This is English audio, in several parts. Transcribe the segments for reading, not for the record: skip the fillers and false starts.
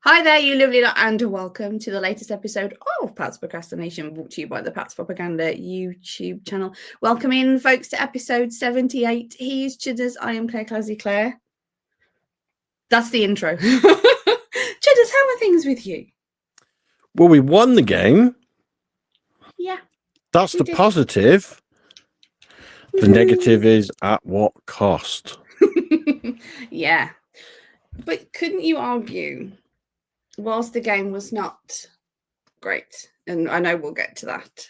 Hi there, you lovely lot, and welcome to the latest episode of Pat's Procrastination, brought to you by the Pat's Propaganda YouTube channel. Welcome in, folks, to episode 78. He is Chudders, I am Clazzy Clare. That's the intro. Chudders, how are things with you? Well, we won the game. Yeah. That's the positive. The negative is at what cost? Yeah. But couldn't you argue, whilst the game was not great, and I know we'll get to that,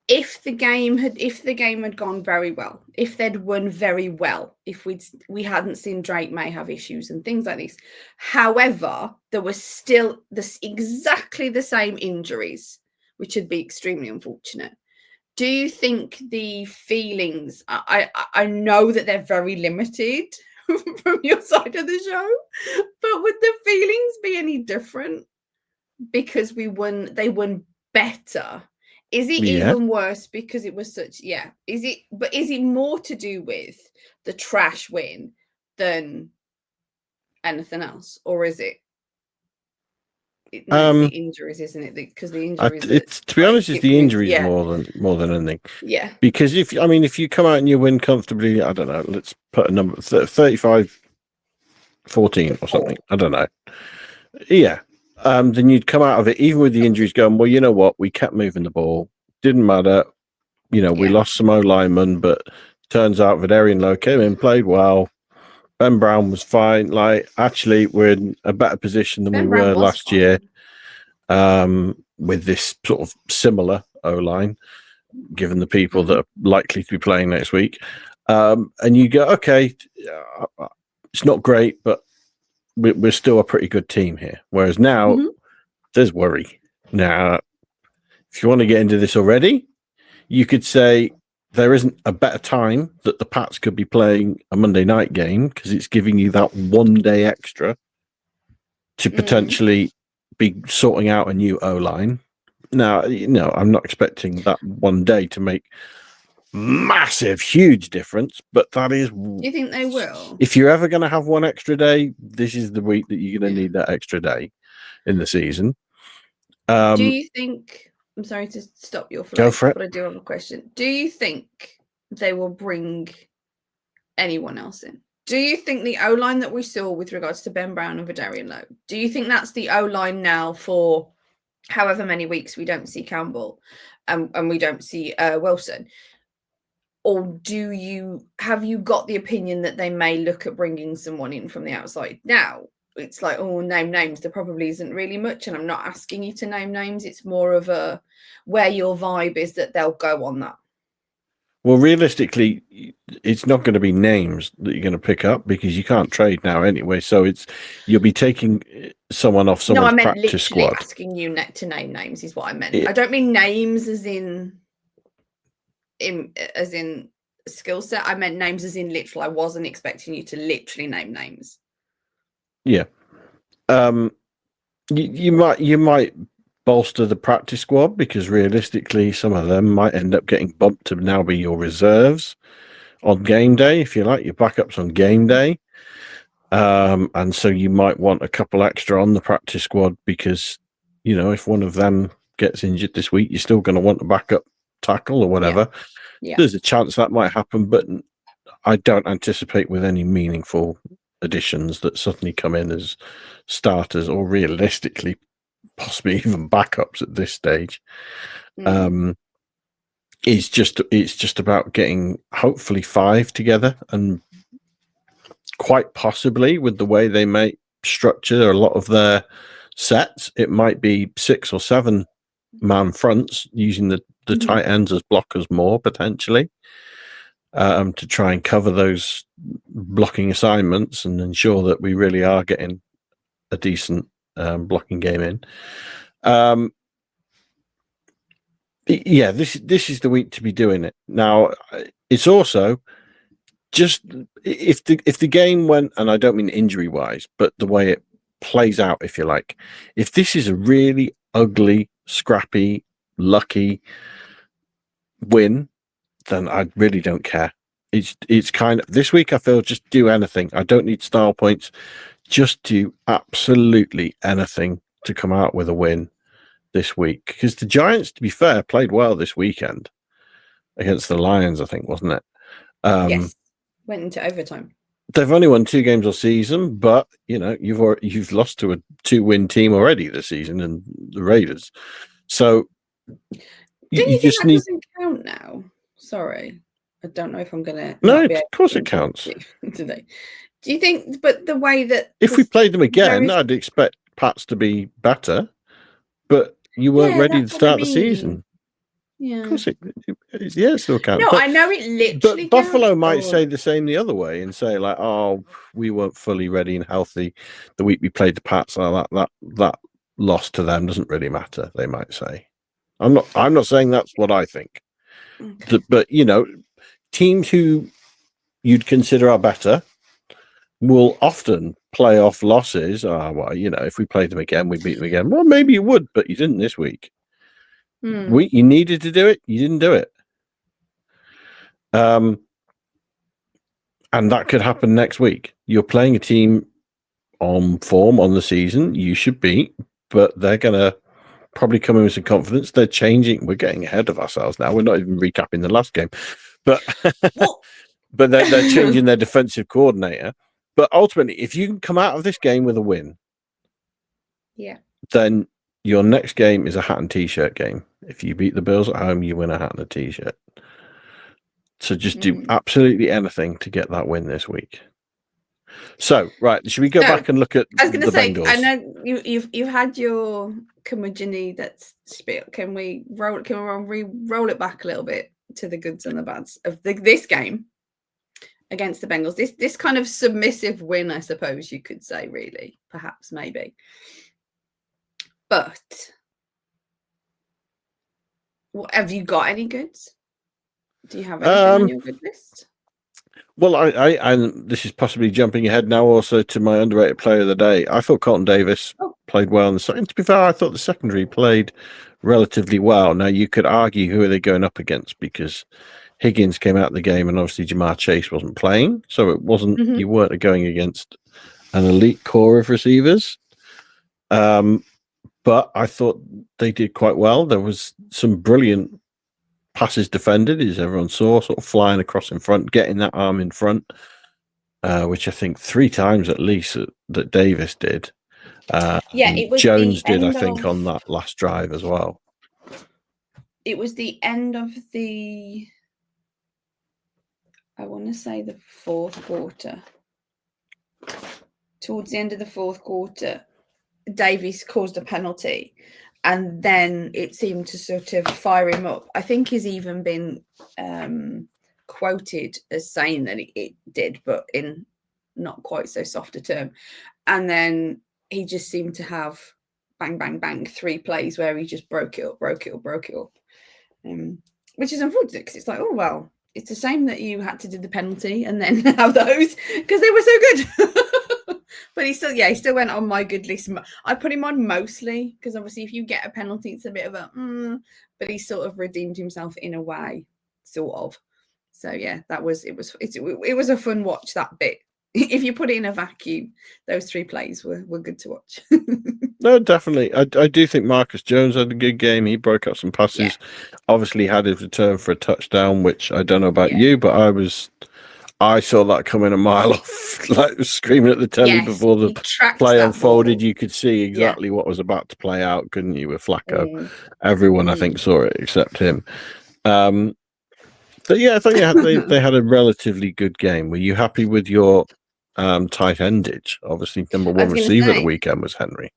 if the game had gone very well, if they'd won very well, if we hadn't seen Drake May have issues and things like this. However, there was still exactly the same injuries, which would be extremely unfortunate. Do you think the feelings, I know that they're very limited from your side of the show, but would the feelings be any different because they won better? Is it even worse because it was such, is it more to do with the trash win than anything else? Or is it no, it's the injuries, isn't it? Because the injuries, to be honest, it's the injuries more than anything. Yeah. Because if you come out and you win comfortably, I don't know, let's put a number 35-14 or something. I don't know. Yeah. Then you'd come out of it, even with the injuries, going, well, you know what? We kept moving the ball. Didn't matter. We lost some O-linemen, but turns out Vidarian Lowe came in, played well. Ben Brown was fine. Like, actually, we're in a better position than we were last year with this sort of similar O-line, given the people that are likely to be playing next week. And you go, okay, it's not great, but we're still a pretty good team here. Whereas now, there's worry. Now, if you want to get into this already, you could say there isn't a better time that the Pats could be playing a Monday night game because it's giving you that 1 day extra to potentially be sorting out a new O-line. Now, I'm not expecting that 1 day to make massive, huge difference, but that is... Do you think they will? If you're ever going to have one extra day, this is the week that you're going to need that extra day in the season. Do you think... I'm sorry to stop your flow, go for it. But I do have a question. Do you think they will bring anyone else in? Do you think the O-line that we saw with regards to Ben Brown and Vidarian Lowe, do you think that's the O-line now for however many weeks we don't see Campbell and we don't see Wilson? Or have you got the opinion that they may look at bringing someone in from the outside? Now, it's like, oh, name names. There probably isn't really much, and I'm not asking you to name names. It's more of a where your vibe is that they'll go on that. Well, realistically, it's not going to be names that you're going to pick up because you can't trade now anyway. So you'll be taking someone off someone's practice squad. No, I meant literally asking you to name names is what I meant. I don't mean names as in skill set. I meant names as in literal. I wasn't expecting you to literally name names. Yeah. You might bolster the practice squad because realistically some of them might end up getting bumped to now be your reserves on game day, if you like, your backups on game day. And so you might want a couple extra on the practice squad because, if one of them gets injured this week, you're still going to want a backup tackle or whatever. Yeah. There's a chance that might happen, but I don't anticipate with any meaningful additions that suddenly come in as starters or realistically possibly even backups at this stage. It's just about getting hopefully 5 together, and quite possibly with the way they may structure a lot of their sets, it might be 6 or 7 man fronts using the tight ends as blockers more potentially, to try and cover those blocking assignments and ensure that we really are getting a decent blocking game in. This is the week to be doing it. Now, it's also just if the game went, and I don't mean injury wise, but the way it plays out, if you like, if this is a really ugly, scrappy, lucky win, then I really don't care. It's kind of this week. I feel just do anything. I don't need style points. just do absolutely anything to come out with a win this week. Because the Giants, to be fair, played well this weekend against the Lions, I think, wasn't it? Yes, went into overtime. They've only won 2 games all season, but you've lost to a 2-win team already this season, and the Raiders. So Don't you think just that need. doesn't count now? Sorry, I don't know if I'm gonna. No, not be of able course to it counts. today. Do you think? But the way that If we played them again, is, I'd expect Pats to be better, but you weren't yeah, ready to that's what I start the mean. season. Yeah. Of course, it still counts. No, but, I know it literally. But Buffalo counts, might say the same the other way and say like, "Oh, we weren't fully ready and healthy the week we played the Pats. So that loss to them doesn't really matter." They might say. I'm not saying that's what I think. Okay. But teams who you'd consider are better will often play off losses. Well, if we played them again, we'd beat them again. Well, maybe you would, but you didn't this week. You needed to do it. You didn't do it. And that could happen next week. You're playing a team on form on the season you should beat, but they're going to probably come in with some confidence. They're changing. We're getting ahead of ourselves now. We're not even recapping the last game. But but they're changing their defensive coordinator. But ultimately, if you can come out of this game with a win, then your next game is a hat and t-shirt game. If you beat the Bills at home, you win a hat and a t-shirt. So just do absolutely anything to get that win this week. So, right, should we go back and look at I was going to say, Bengals? I know you've had your curmudgeon that's spiel. Can we roll it back a little bit to the goods and the bads of this game against the Bengals? This kind of submissive win, I suppose you could say, really, perhaps, maybe. But have you got any goods? Do you have anything on your good list? Well, and this is possibly jumping ahead now also to my underrated player of the day. I thought Colton Davis played well in the second. To be fair, I thought the secondary played relatively well. Now, you could argue who are they going up against, because Higgins came out of the game and obviously Jamar Chase wasn't playing. So it wasn't, you weren't going against an elite core of receivers. But I thought they did quite well. There was some brilliant passes defended, as everyone saw, sort of flying across in front, getting that arm in front, which I think 3 times at least that Davis did. It was Jones did, I think, on that last drive as well. It was the end of I want to say the fourth quarter. Towards the end of the fourth quarter, Davies caused a penalty, and then it seemed to sort of fire him up. I think he's even been quoted as saying that it did, but in not quite so soft a term. And then he just seemed to have bang, bang, bang, 3 plays where he just broke it up, which is unfortunate because it's like, oh, well, it's a shame that you had to do the penalty and then have those because they were so good. But he still went on my good list. I put him on mostly because obviously if you get a penalty, it's a bit of a, but he sort of redeemed himself in a way, sort of. So yeah, it was a fun watch, that bit. If you put it in a vacuum, those 3 plays were good to watch. No, definitely. I do think Marcus Jones had a good game. He broke up some passes. Obviously had his return for a touchdown, which I don't know about you, but I saw that coming a mile off, like screaming at the telly before the play unfolded. You could see exactly what was about to play out, couldn't you, with Flacco? Everyone, I think, saw it except him. But yeah, I thought they had a relatively good game. Were you happy with your tight endage? Obviously, number 1 receiver of the weekend was Henry.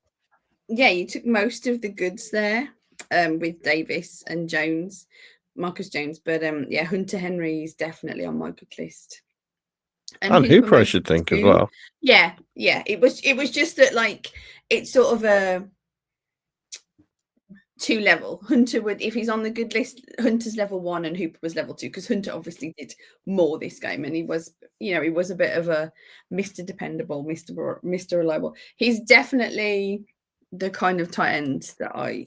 Yeah, you took most of the goods there with Davis and Jones, Marcus Jones. But Hunter Henry is definitely on my good list. And Hooper, I should think, as well. Yeah. It was just that, like, it's sort of a 2 level. Hunter would, if he's on the good list, Hunter's level 1 and Hooper was level 2, because Hunter obviously did more this game, and he was a bit of a Mr. Dependable, Mr. Reliable. He's definitely the kind of tight end that I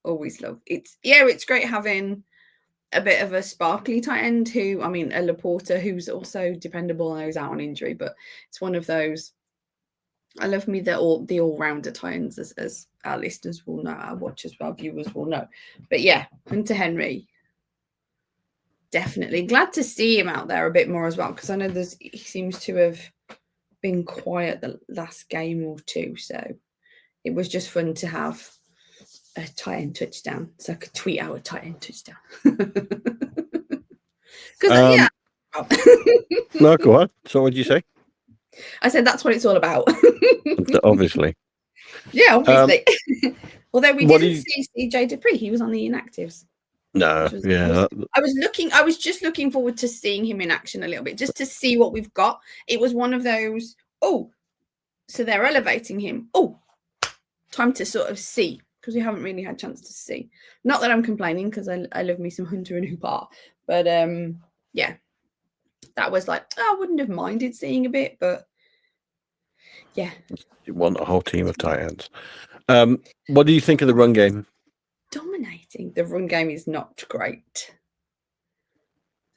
always love. It's great having a bit of a sparkly tight end a Laporta, who's also dependable and who's out on injury, but it's one of those I love me the all-rounder tight ends, as our listeners will know, our watchers, our viewers will know. But yeah, Hunter Henry, definitely glad to see him out there a bit more as well, because I know he seems to have been quiet the last game or two, so it was just fun to have a tight end touchdown, so I could tweet out a tight end touchdown. Because yeah, no, go on. So, what did you say? I said that's what it's all about. Obviously, yeah, obviously. Although we didn't see CJ Dupree, he was on the inactives. No, yeah. I was just looking forward to seeing him in action a little bit, just to see what we've got. It was one of those, oh, so they're elevating him. Oh, time to sort of see, because we haven't really had a chance to see. Not that I'm complaining, because I love me some Hunter and Hoopar. But yeah, that was like, I wouldn't have minded seeing a bit, but yeah. You want a whole team of tight ends. What do you think of the run game? Dominating. The run game is not great.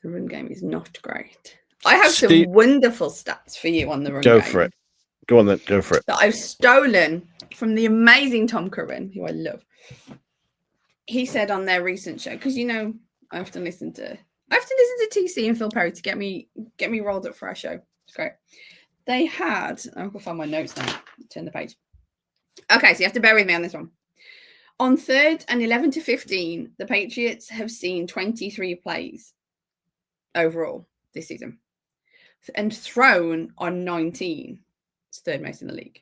The run game is not great. I have some wonderful stats for you on the run game. Go for it. Go on then. Go for it. That I've stolen from the amazing Tom Curran, who I love. He said on their recent show, because I often listen to TC and Phil Perry to get me rolled up for our show. It's great. They had, I'll go find my notes now. Turn the page. Okay, so you have to bear with me on this one. On 3rd and 11 to 15, the Patriots have seen 23 plays overall this season and thrown on 19. It's 3rd most in the league.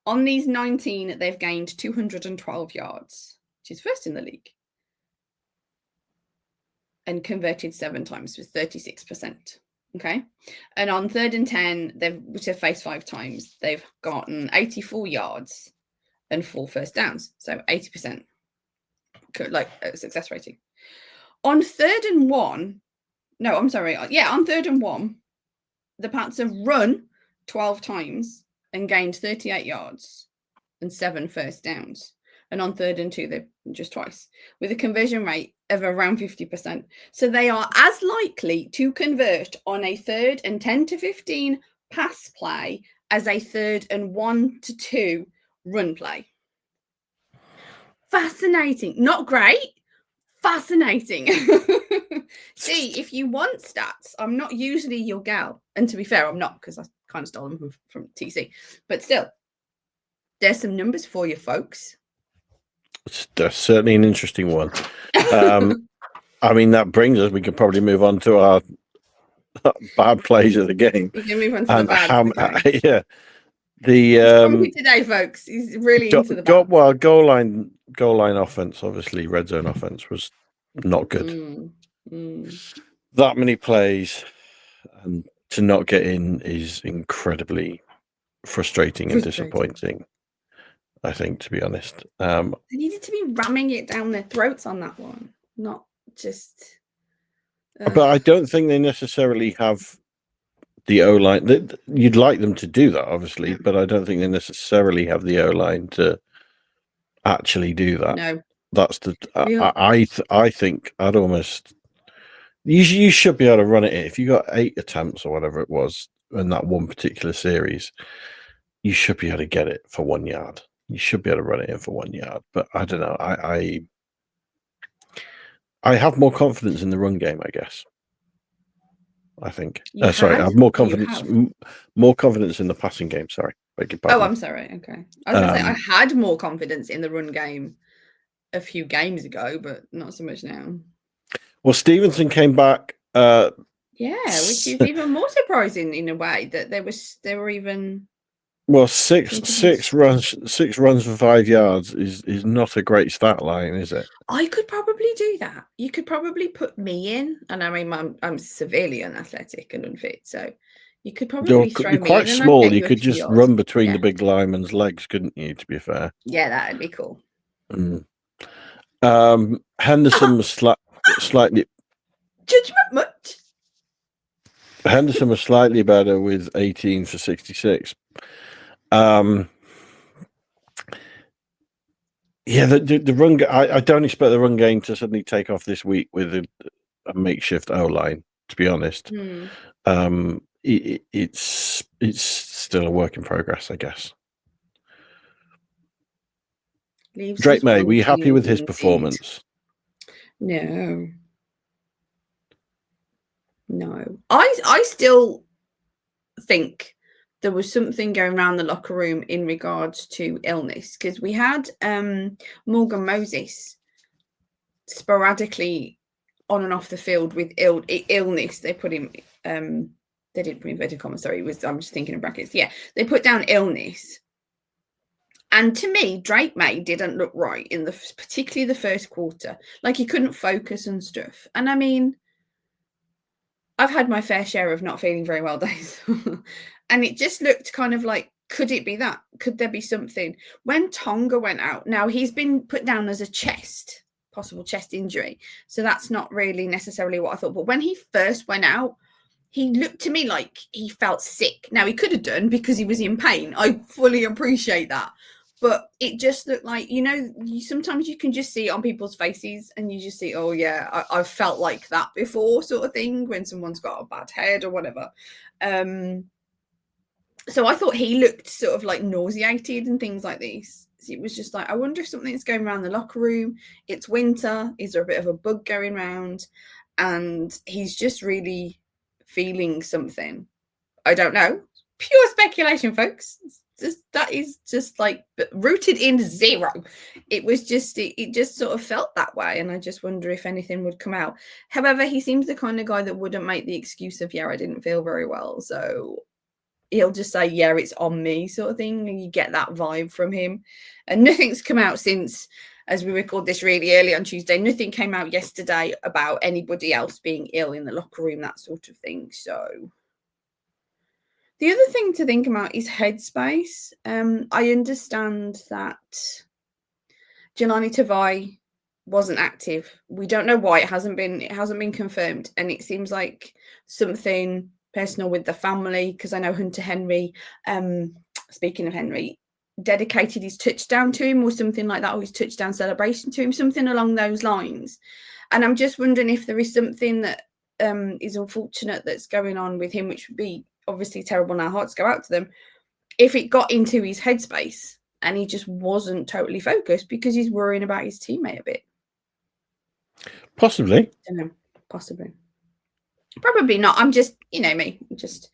On these 19, they've gained 212 yards, which is 1st in the league, and converted 7 times with 36%. Okay. And on 3rd and 10, which they've faced 5 times, they've gotten 84 yards and 4 first downs. So 80% success rating. On 3rd and 1, no, I'm sorry. Yeah, on 3rd and 1, the Pats have run 12 times and gained 38 yards and 7 first downs. And on 3rd and 2, they've just twice, with a conversion rate of around 50%. So they are as likely to convert on a 3rd and 10 to 15 pass play as a 3rd and 1 to 2 run play. Fascinating. Not great. Fascinating. See, if you want stats, I'm not usually your gal. And to be fair, I'm not, because I kind of stole them from TC. But still, there's some numbers for you, folks. That's certainly an interesting one. I mean, that brings us, we could probably move on to our bad plays of the game. We can move on to the bad. Yeah. He's today, folks. He's really into the bad. Well, goal line offense, obviously, red zone offense was not good. That many plays and to not get in is incredibly frustrating and disappointing, I think, to be honest. They needed to be ramming it down their throats on that one, not just. But I don't think they necessarily have the O-line. You'd like them to do that, obviously, but I don't think they necessarily have the O-line to actually do that. No, that's the. I think I'd almost. You should be able to run it in. If you got 8 attempts or whatever it was in that one particular series, you should be able to get it for 1 yard. You should be able to run it in for 1 yard. But I don't know. I have more confidence in the run game, I guess. I think. Sorry, I have more confidence. More confidence in the passing game. Sorry, beg your pardon. Oh, I'm sorry. Okay, I was going to say I had more confidence in the run game a few games ago, but not so much now. Well, Stevenson came back. Yeah, which is even more surprising in a way that they were even. Well, six runs for 5 yards is not a great stat line, is it? I could probably do that. You could probably put me in, and I mean, I'm severely unathletic and unfit, so you could probably throw me in. You're quite small. You could just run between the big lineman's legs, couldn't you? To be fair. Yeah, that'd be cool. Henderson was slightly. Judgment much. Henderson was slightly better with 18 for 66. Yeah, the run. I don't expect the run game to suddenly take off this week with a makeshift O line. To be honest, it's still a work in progress, I guess. Leaves Drake us May, were you happy with his wondering, performance? No. No. I still think there was something going around the locker room in regards to illness, because we had Morgan Moses sporadically on and off the field with illness. They put him they didn't put inverted commas, sorry, I'm just thinking in brackets. Yeah, they put down illness. And to me, Drake May didn't look right in particularly the first quarter. Like, he couldn't focus and stuff. And I mean, I've had my fair share of not feeling very well days. And it just looked kind of like, could it be that? Could there be something? When Tonga went out, now he's been put down as a possible chest injury. So that's not really necessarily what I thought. But when he first went out, he looked to me like he felt sick. Now, he could have done because he was in pain. I fully appreciate that. But it just looked like, sometimes you can just see it on people's faces and you just see, oh, yeah, I've felt like that before, sort of thing, when someone's got a bad head or whatever. So I thought he looked sort of like nauseated and things like this. It was just like, I wonder if something's going around the locker room. It's winter. Is there a bit of a bug going around? And he's just really feeling something. I don't know. Pure speculation, folks. That is just like rooted in zero. It was just, it just sort of felt that way. And I just wonder if anything would come out. However, he seems the kind of guy that wouldn't make the excuse of, yeah, I didn't feel very well. So he'll just say, yeah, it's on me, sort of thing. And you get that vibe from him. And nothing's come out since, as we record this really early on Tuesday, nothing came out yesterday about anybody else being ill in the locker room, that sort of thing. So the other thing to think about is headspace. I understand that Jelani Tavai wasn't active. We don't know why. It hasn't been confirmed. And it seems like something personal with the family, because I know Hunter Henry, speaking of Henry, dedicated his touchdown to him or something like that, or his touchdown celebration to him, something along those lines. And I'm just wondering if there is something that is unfortunate that's going on with him, which would be obviously terrible, and our hearts go out to them, if it got into his headspace and he just wasn't totally focused because he's worrying about his teammate a bit. Possibly. I don't know. Possibly. Probably not. I'm just, me, just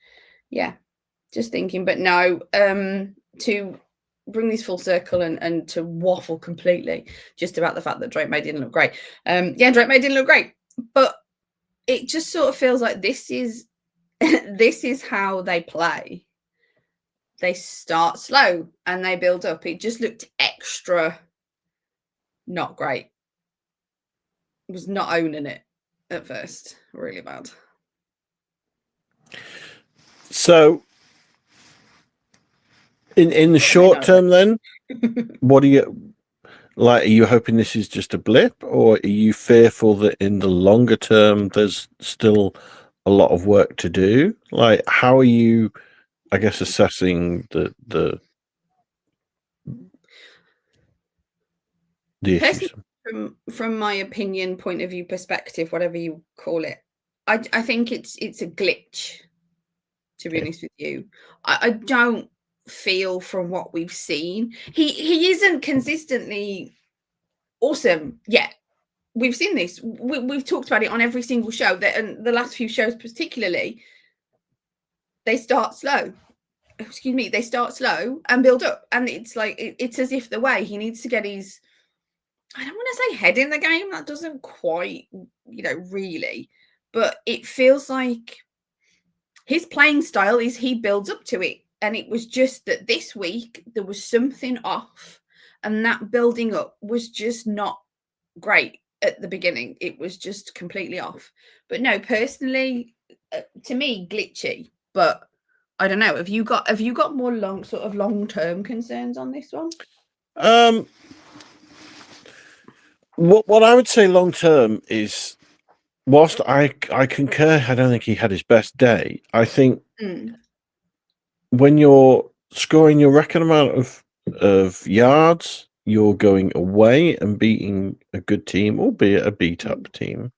thinking. But no, to bring this full circle and to waffle completely just about the fact that Drake May didn't look great. Drake May didn't look great, but it just sort of feels like this is how they play. They start slow and they build up. It just looked extra not great. It was not owning it at first. Really bad. So in the short term then, what are you like? Are you hoping this is just a blip, or are you fearful that in the longer term there's still a lot of work to do? Like, how are you, I guess, assessing the issues? From my opinion, point of view, perspective, whatever you call it, I think it's a glitch, to be honest with you. I don't feel, from what we've seen, he isn't consistently awesome yet. We've seen this. We've talked about it on every single show, and the last few shows particularly, they start slow. They start slow and build up. And it's like, it's as if the way he needs to get his, I don't want to say head in the game. That doesn't quite, really. But it feels like his playing style is he builds up to it. And it was just that this week there was something off. And that building up was just not great at the beginning. It was just completely off. But no, personally, to me, glitchy. But I don't know. Have you got more long-term concerns on this one? What I would say long term is, whilst I concur, I don't think he had his best day. I think when you're scoring your record amount of yards, you're going away and beating a good team, albeit a beat up team.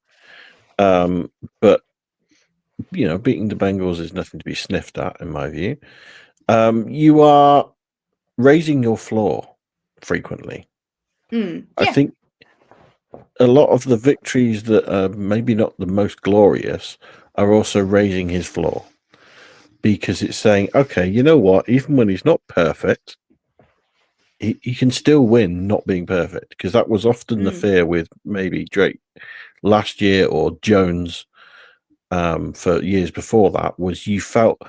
But beating the Bengals is nothing to be sniffed at, in my view. You are raising your floor frequently. I Yeah. think a lot of the victories that are maybe not the most glorious are also raising his floor, because it's saying, okay, you know what? Even when he's not perfect, he can still win not being perfect, because that was often the fear with maybe Drake last year or Jones for years before that, was you felt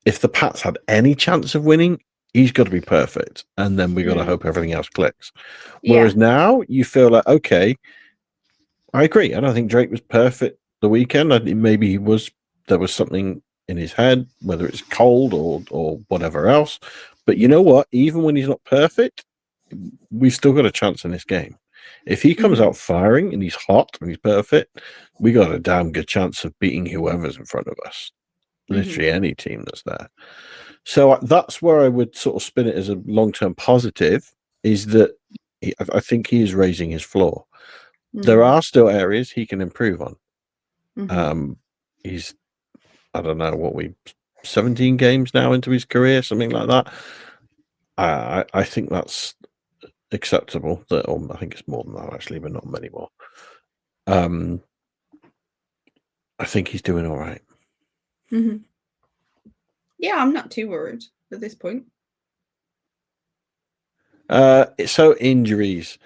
if the Pats had any chance of winning, he's got to be perfect, and then we got to hope everything else clicks. Whereas now you feel like, okay, I agree. I don't think Drake was perfect the weekend. I think maybe there was something in his head, whether it's cold or whatever else. But you know what? Even when he's not perfect, we've still got a chance in this game. If he comes out firing and he's hot and he's perfect, we got a damn good chance of beating whoever's in front of us. Literally any team that's there. So that's where I would sort of spin it as a long-term positive, is that I think he is raising his floor. There are still areas he can improve on. He's, I don't know, 17 games now into his career, something like that. I think that's acceptable. I think it's more than that, actually, but not many more. I think he's doing all right. Yeah, I'm not too worried at this point. So injuries.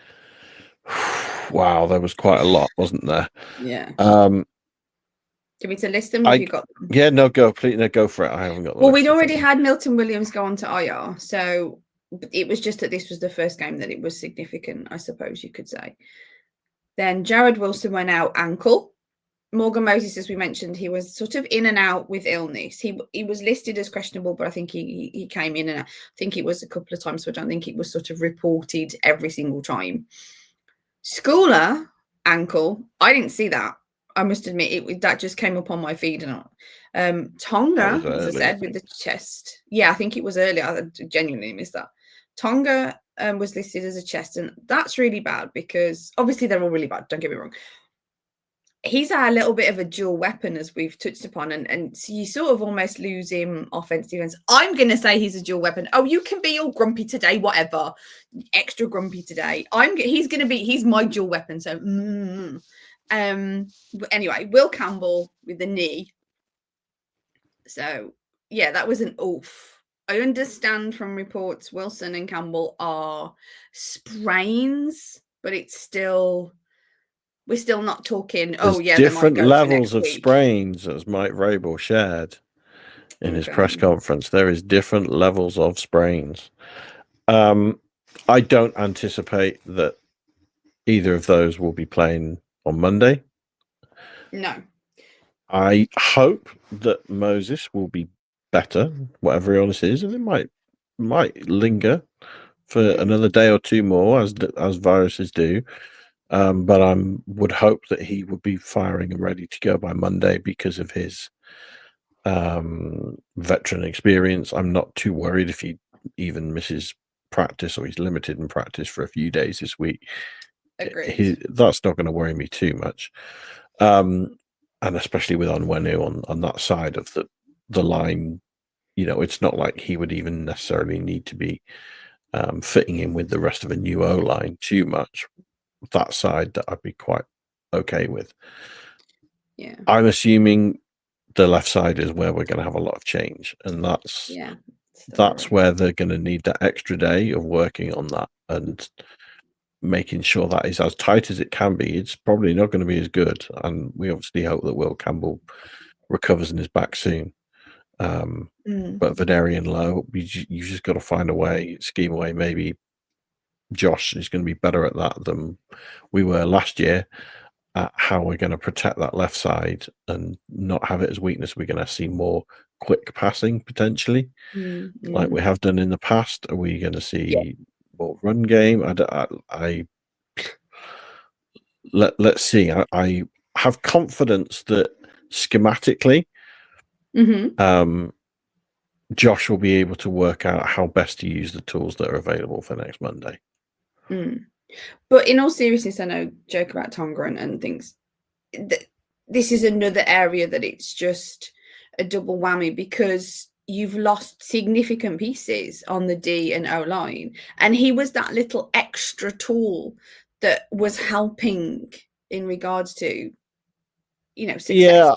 Wow, there was quite a lot, wasn't there? Yeah. Do you want me to list them? Have you got them? Yeah, no, go, please, no, go for it. I haven't got them. Well, we'd already had Milton Williams go on to IR, so it was just that this was the first game that it was significant, I suppose you could say. Then Jared Wilson went out ankle. Morgan Moses, as we mentioned, he was sort of in and out with illness. He was listed as questionable, but I think he came in and out. I think it was a couple of times, so I don't think it was sort of reported every single time. Schooler ankle, I didn't see that. I must admit, that just came up on my feed. And Tonga, as I said, with the chest. Yeah, I think it was early. I genuinely missed that. Tonga was listed as a chest, and that's really bad because obviously they're all really bad. Don't get me wrong. He's a little bit of a dual weapon, as we've touched upon, and so you sort of almost lose him offense, defense. I'm going to say he's a dual weapon. Oh, you can be all grumpy today, whatever, extra grumpy today. He's my dual weapon. So, but anyway, Will Campbell with the knee. So yeah, that was an oof. I understand from reports Wilson and Campbell are sprains, but it's still. We're still not talking, different levels of sprains, as Mike Vrabel shared in his press conference. There is different levels of sprains. I don't anticipate that either of those will be playing on Monday. No. I hope that Moses will be better, whatever illness is, and it might linger for another day or two more, as viruses do. But I would hope that he would be firing and ready to go by Monday because of his veteran experience. I'm not too worried if he even misses practice or he's limited in practice for a few days this week. Agreed. That's not going to worry me too much. And especially with Onwenu on that side of the line, it's not like he would even necessarily need to be fitting in with the rest of a new O-line too much. That side that I'd be quite okay with. Yeah. I'm assuming the left side is where we're going to have a lot of change, and that's where they're going to need that extra day of working on that and making sure that is as tight as it can be. It's probably not going to be as good, and we obviously hope that Will Campbell recovers and is back soon. But Venerian Lowe, you just got to find a way, scheme away. Maybe Josh is going to be better at that than we were last year, at how we're going to protect that left side and not have it as weakness. We're going to see more quick passing potentially, like we have done in the past. Are we going to see more run game? Let's see. I have confidence that schematically, Josh will be able to work out how best to use the tools that are available for next Monday. But in all seriousness, I know joke about Tonga and things. This is another area that it's just a double whammy, because you've lost significant pieces on the D and O line. And he was that little extra tool that was helping in regards to, success. Yeah,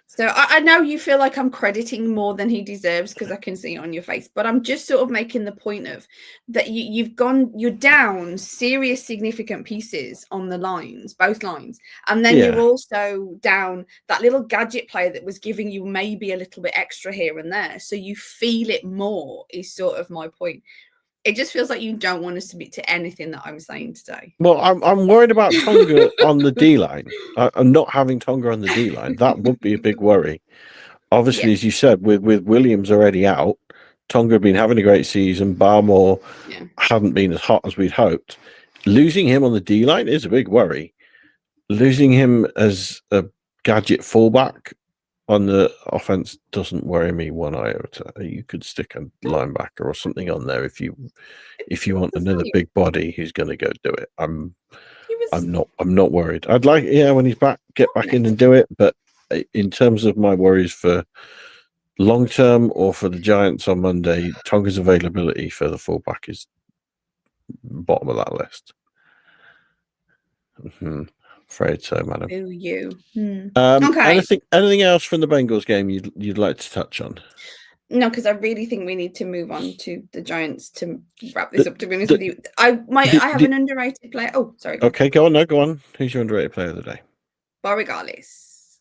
So I know you feel like I'm crediting more than he deserves because I can see it on your face, but I'm just sort of making the point of that you're down serious significant pieces on the lines, both lines, and then you're also down that little gadget player that was giving you maybe a little bit extra here and there, so you feel it more is sort of my point. It just feels like you don't want to submit to anything that I'm saying today. Well, I'm worried about Tonga on the D line. I'm not having Tonga on the D line. That would be a big worry. Obviously, as you said, with Williams already out, Tonga had been having a great season. Barmore hadn't been as hot as we'd hoped. Losing him on the D line is a big worry. Losing him as a gadget fullback on the offense doesn't worry me one iota. You could stick a linebacker or something on there if you want another big body who's going to go do it. I'm not worried. I'd like when he's back, get back in and do it. But in terms of my worries for long term or for the Giants on Monday, Tonga's availability for the fullback is bottom of that list. Afraid so, madam. Okay. Anything else from the Bengals game you'd like to touch on? No, because I really think we need to move on to the Giants to wrap this up. To be honest with you, I have an underrated player. Oh, sorry. Okay, go on. No, go on. Who's your underrated player of the day? Borregales,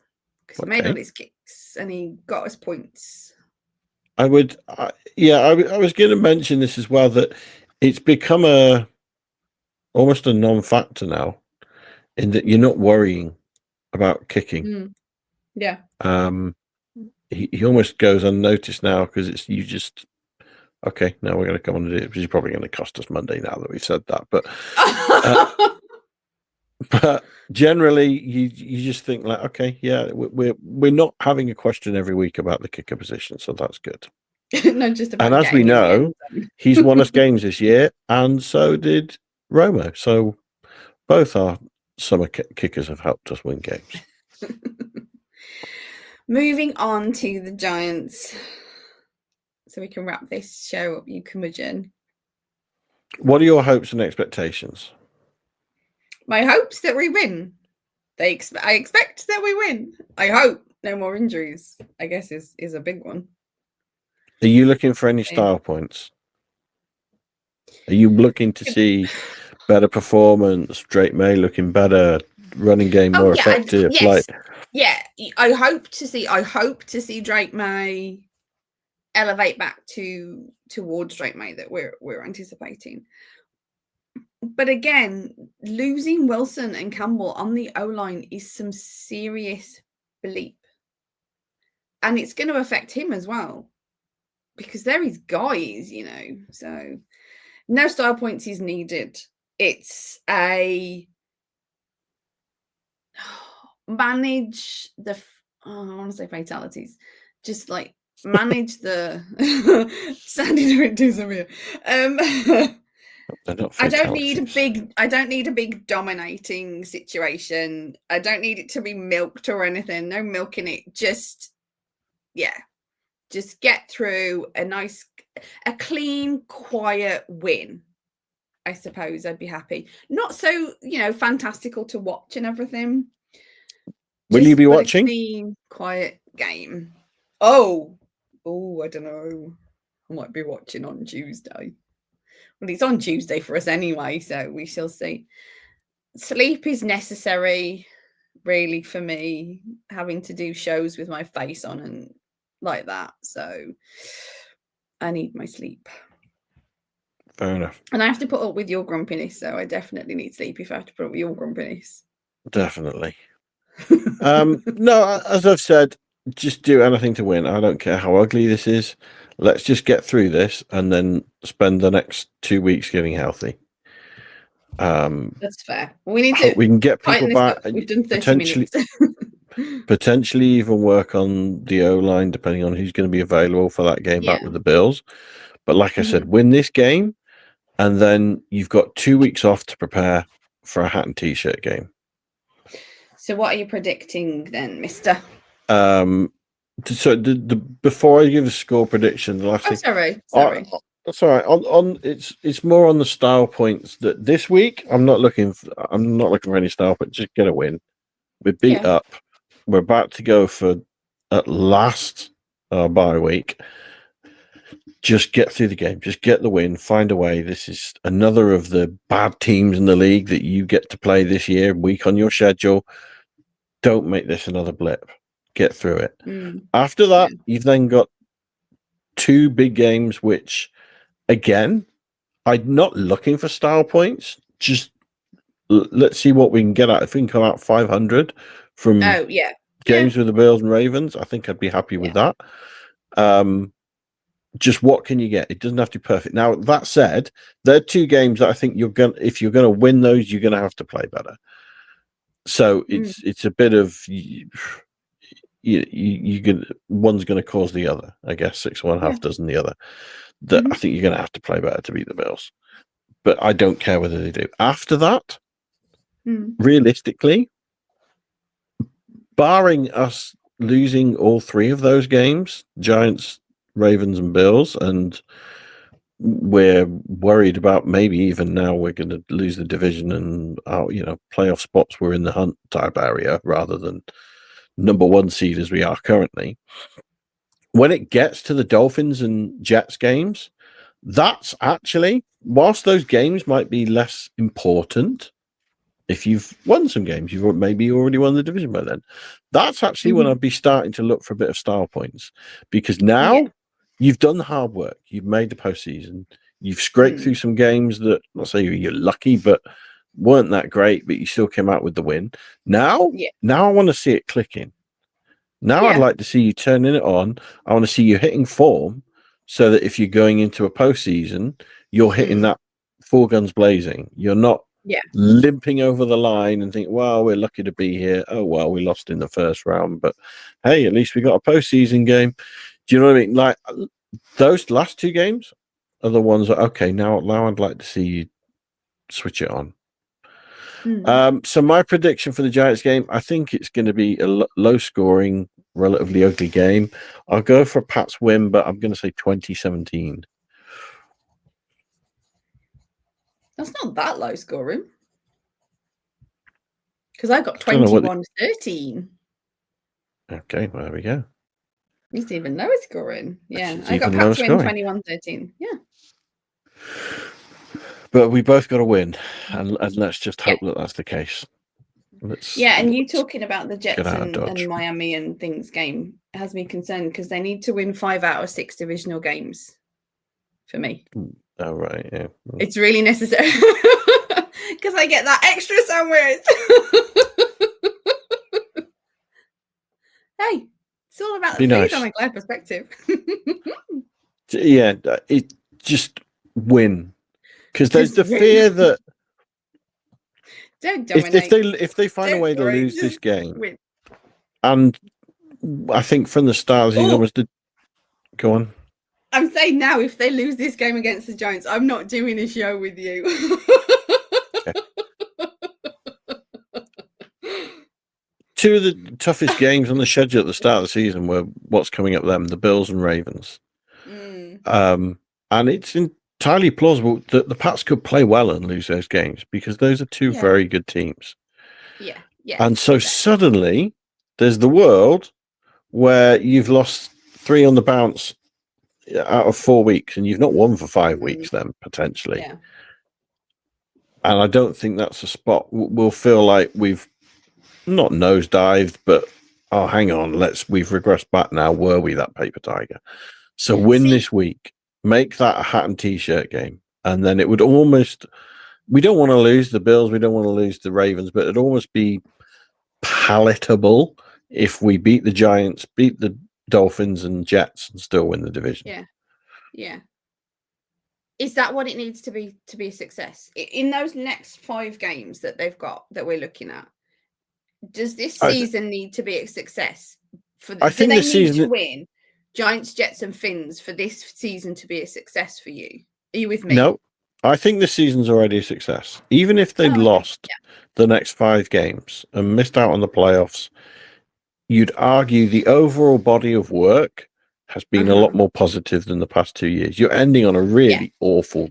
because he made all his kicks and he got us points. I was going to mention this as well, that it's become almost a non-factor now, in that you're not worrying about kicking. Yeah. He almost goes unnoticed now because it's you just okay. Now we're going to come on and do it, which is probably going to cost us Monday now that we've said that. But generally, you just think like, okay, yeah, we're not having a question every week about the kicker position, so that's good. Not just about. And as we know, he's won us games this year, and so did Romo. So both our summer kickers have helped us win games. Moving on to the Giants, so we can wrap this show up, you curmudgeon. What are your hopes and expectations? My hopes that we win. I expect that we win. I hope no more injuries, I guess, is a big one. Are you looking for any style points? Are you looking to see better performance, Drake May looking better, running game more effective? I hope to see Drake May elevate back towards Drake May that we're anticipating. But again, losing Wilson and Campbell on the O-line is some serious bleep. And it's going to affect him as well, because they're his guys, So no style points is needed. It's a manage the I want to say fatalities, just like manage the Sandy don't disappear. I don't need a big dominating situation. I don't need it to be milked or anything. No milking it. Just get through a clean, quiet win. I suppose I'd be happy. Not so, fantastical to watch and everything. Will you be watching? A clean, quiet game. Oh, I don't know. I might be watching on Tuesday. Well, it's on Tuesday for us anyway, so we shall see. Sleep is necessary, really, for me, having to do shows with my face on and like that. So I need my sleep. Fair enough. And I have to put up with your grumpiness, so I definitely need sleep if I have to put up with your grumpiness. Definitely. No, as I've said, just do anything to win. I don't care how ugly this is. Let's just get through this and then spend the next 2 weeks getting healthy. That's fair. We can get people back. We've done 30 minutes. Potentially even work on the O-line, depending on who's going to be available for that game back with the Bills. But like I said, win this game, and then you've got 2 weeks off to prepare for a hat and t-shirt game. So what are you predicting then, mister? So before I give a score prediction, the last Oh, thing, sorry. that's all right. On it's more on the style points that this week I'm not looking for any style points. Just get a win. We're beat Yeah. up. We're about to go for at last our bye week. Just get through the game. Just get the win. Find a way. This is another of the bad teams in the league that you get to play this year, week on your schedule. Don't make this another blip. Get through it. After that, you've then got 2 big games, which, again, I'm not looking for style points. Just let's see what we can get at. If we can come out 500 from games with the Bills and Ravens, I think I'd be happy with that. Just what can you get? It doesn't have to be perfect. Now, that said, there are 2 games that I think if you're gonna win those, you're gonna have to play better. So it's a bit of you can, one's going to cause the other. I guess 6-1, half dozen the other. That I think you're going to have to play better to beat the Bills. But I don't care whether they do. After that, realistically, barring us losing all 3 of those games, Giants, Ravens, and Bills, and we're worried about maybe even now we're going to lose the division and our playoff spots, we're in the hunt type area rather than number 1 seed as we are currently. When it gets to the Dolphins and Jets games, that's actually, whilst those games might be less important, if you've won some games, you've maybe already won the division by then. That's actually when I'd be starting to look for a bit of style points, because now you've done the hard work. You've made the postseason. You've scraped through some games that, not say you're lucky, but weren't that great, but you still came out with the win. Now I want to see it clicking. Now I'd like to see you turning it on. I want to see you hitting form so that if you're going into a postseason, you're hitting that 4 guns blazing. You're not limping over the line and think, well, we're lucky to be here. Oh, well, we lost in the first round, but hey, at least we got a postseason game. Do you know what I mean? Like, those last 2 games are the ones that, okay, now I'd like to see you switch it on. So my prediction for the Giants game, I think it's going to be a low scoring, relatively ugly game. I'll go for a Pats win, but I'm going to say 2017. That's not that low scoring. Because I got 21-13. Okay, well, there we go. It's even lower scoring. Yeah, I got Pats win 21-13. Yeah. But we both got a win, and let's just hope that that's the case. And you talking about the Jets and Miami and things game has me concerned, because they need to win 5 out of 6 divisional games for me. Oh, right, yeah. It's really necessary because I get that extra sandwich. Hey, it's all about the food. Nice. On a glad perspective. It just win, because there's the fear that don't dominate. If they find a way to lose this game, and I think from the start, he almost did. Go on. I'm saying now, if they lose this game against the Giants, I'm not doing a show with you. Okay. 2 of the toughest games on the schedule at the start of the season were what's coming up them, the Bills and Ravens. And it's entirely plausible that the Pats could play well and lose those games, because those are 2 very good teams. Yeah. And so suddenly there's the world where you've lost 3 on the bounce out of 4 weeks, and you've not won for 5 weeks then, potentially. Yeah. And I don't think that's a spot. We'll feel like we've not nosedived, but hang on, we've regressed back now. Were we that paper tiger? So win this week, make that a hat and t-shirt game, and then it would almost, we don't want to lose the Bills, we don't want to lose the Ravens, but it'd almost be palatable if we beat the Giants, beat the Dolphins and Jets, and still win the division. Yeah. Is that what it needs to be a success in those next 5 games that they've got that we're looking at? Does this season need to be a success? Do they need to win Giants, Jets, and Finns for this season to be a success for you? Are you with me? No, I think this season's already a success. Even if they'd lost the next 5 games and missed out on the playoffs, you'd argue the overall body of work has been a lot Uh-huh. more positive than the past 2 years. You're ending on a really awful,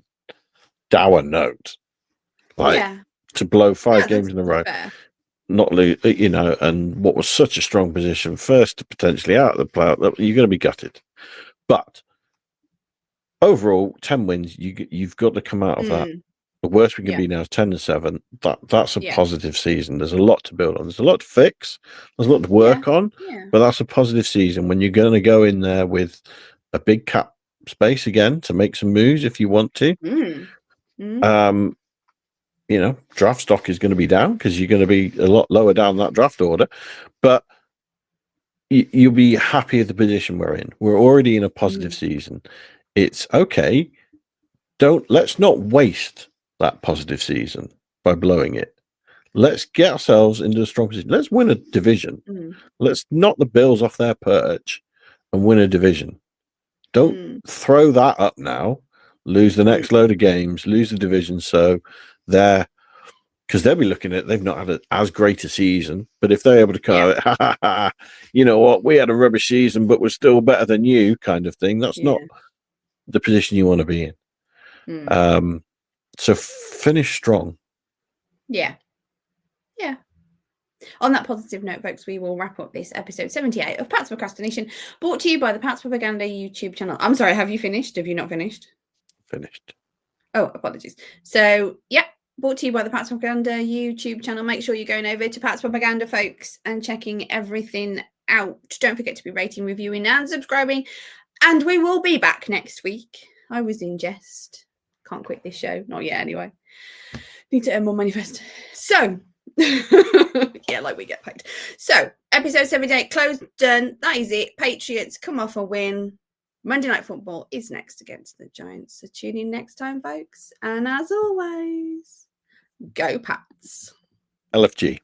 dour note. Like, Yeah. to blow 5 Yeah, games that's in a row, fair. not lose, and what was such a strong position, first to potentially out of the playoff, you're going to be gutted. But overall, 10 wins, you've got to come out of that. The worst we can Yeah. be now is 10-7. That's a Yeah. positive season. There's a lot to build on. There's a lot to fix. There's a lot to work on. Yeah. But that's a positive season when you're going to go in there with a big cap space again to make some moves if you want to. Draft stock is going to be down because you're going to be a lot lower down that draft order. But you'll be happy with the position we're in. We're already in a positive season. It's okay. Let's not waste that positive season by blowing it. Let's get ourselves into a strong position. Let's win a division. Let's knock the Bills off their perch and win a division. Don't throw that up now. Lose the next load of games. Lose the division. So because they'll be looking at, they've not had as great a season. But if they're able to kind of, you know what, we had a rubbish season, but we're still better than you, kind of thing. That's not the position you want to be in. So finish strong. Yeah. On that positive note, folks, we will wrap up this episode 78 of Pat's Procrastination, brought to you by the Pat's Propaganda YouTube channel. I'm sorry, have you finished? Have you not finished? Finished. Oh, apologies. So, brought to you by the Pat's Propaganda YouTube channel. Make sure you're going over to Pat's Propaganda, folks, and checking everything out. Don't forget to be rating, reviewing, and subscribing. And we will be back next week. I was in jest. Can't quit this show. Not yet, anyway. Need to earn more money first. So, like we get paid. So, episode 78 closed, done. That is it. Patriots come off a win. Monday Night Football is next against the Giants. So tune in next time, folks. And as always, go Pats. LFG.